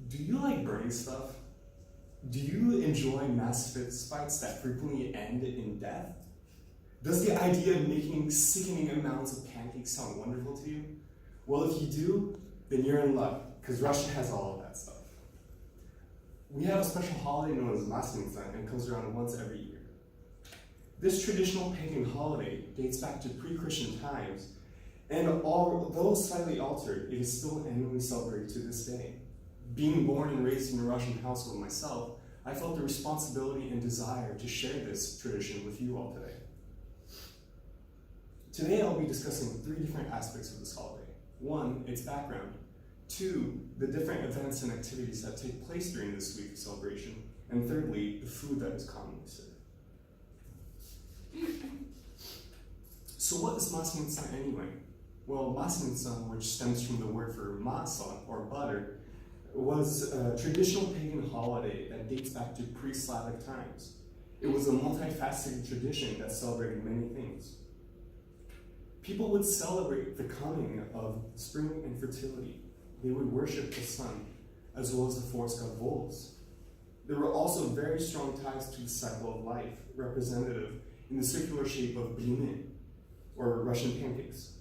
Do you like burning stuff? Do you enjoy mass fist fights that frequently end in death? Does the idea of making sickening amounts of pancakes sound wonderful to you? Well, if you do, then you're in luck, because Russia has all of that stuff. We have a special holiday known as Maslenitsa, and it comes around once every year. This traditional pagan holiday dates back to pre-Christian times, and although slightly altered, it is still annually celebrated to this day. Being born and raised in a Russian household myself, I felt the responsibility and desire to share this tradition with you all today. Today I'll be discussing 3 different aspects of this holiday. 1, its background. 2, the different events and activities that take place during this week of celebration. And thirdly, the food that is commonly served. So what is Maslenitsa anyway? Well, Maslenitsa, which stems from the word for masa, or butter, was a traditional pagan holiday that dates back to pre-Slavic times. It was a multifaceted tradition that celebrated many things. People would celebrate the coming of spring and fertility. They would worship the sun, as well as the forest god Volos. There were also very strong ties to the cycle of life, representative in the circular shape of blины, or Russian pancakes.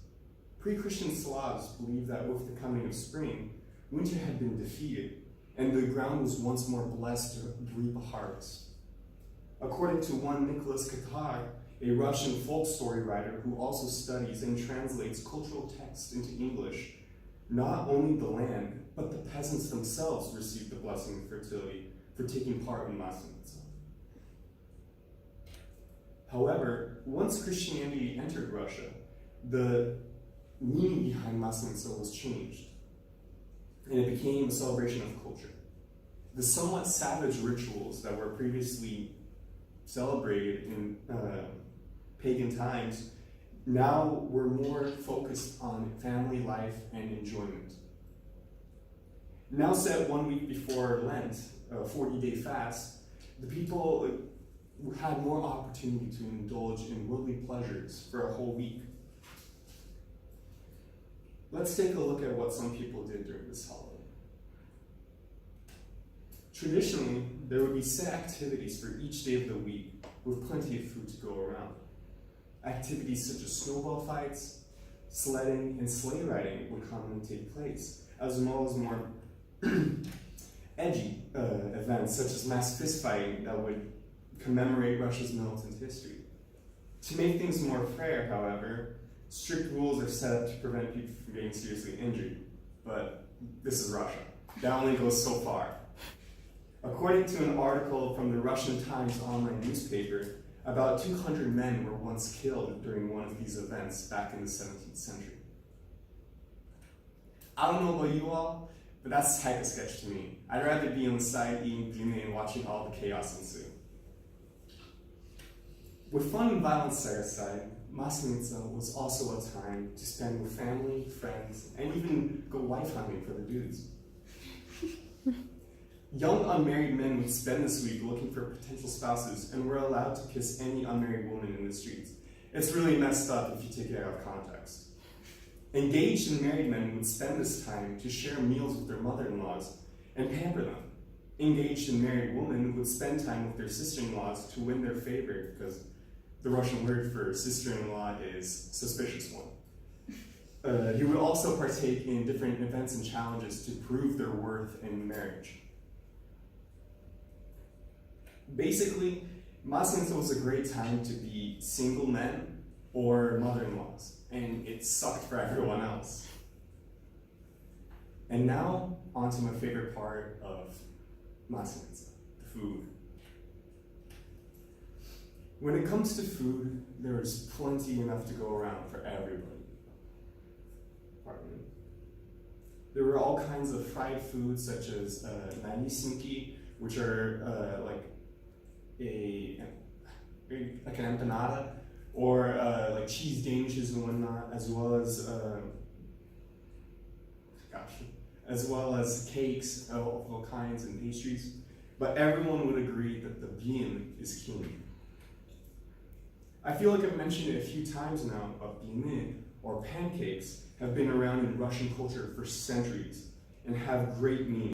Pre-Christian Slavs believed that with the coming of spring, winter had been defeated, and the ground was once more blessed to reap a harvest. According to one Nicholas Katar, a Russian folk story writer who also studies and translates cultural texts into English, not only the land, but the peasants themselves received the blessing of fertility for taking part in Maslenitsa. However, once Christianity entered Russia, the meaning behind Maslenitsa was changed, and it became a celebration of culture. The somewhat savage rituals that were previously celebrated in pagan times now were more focused on family life and enjoyment. Now set 1 week before Lent, a 40-day fast, the people had more opportunity to indulge in worldly pleasures for a whole week. Let's take a look at what some people did during this holiday. Traditionally, there would be set activities for each day of the week with plenty of food to go around. Activities such as snowball fights, sledding, and sleigh riding would commonly take place, as well as more edgy events such as mass fist fighting that would commemorate Russia's militant history. To make things more fair, however, strict rules are set up to prevent people from getting seriously injured. But this is Russia. That only goes so far. According to an article from the Russian Times online newspaper, about 200 men were once killed during one of these events back in the 17th century. I don't know about you all, but that's type of sketch to me. I'd rather be on the side eating blины and watching all the chaos ensue. With fun and violence set aside, Maslenitsa was also a time to spend with family, friends, and even go wife hunting for the dudes. Young unmarried men would spend this week looking for potential spouses and were allowed to kiss any unmarried woman in the streets. It's really messed up if you take it out of context. Engaged and married men would spend this time to share meals with their mother-in-laws and pamper them. Engaged and married women would spend time with their sister-in-laws to win their favor, because the Russian word for sister-in-law is suspicious one. You would also partake in different events and challenges to prove their worth in marriage. Basically, Maslenitsa was a great time to be single men or mother-in-laws, and it sucked for everyone else. And now, on to my favorite part of Maslenitsa, the food. When it comes to food, there's plenty enough to go around for everybody. Pardon me. There were all kinds of fried foods such as nalisniki, which are like an empanada, or like cheese danishes and whatnot, as well as cakes of all kinds and pastries. But everyone would agree that the blin is king. I feel like I've mentioned it a few times now, but blины, or pancakes, have been around in Russian culture for centuries and have great meaning.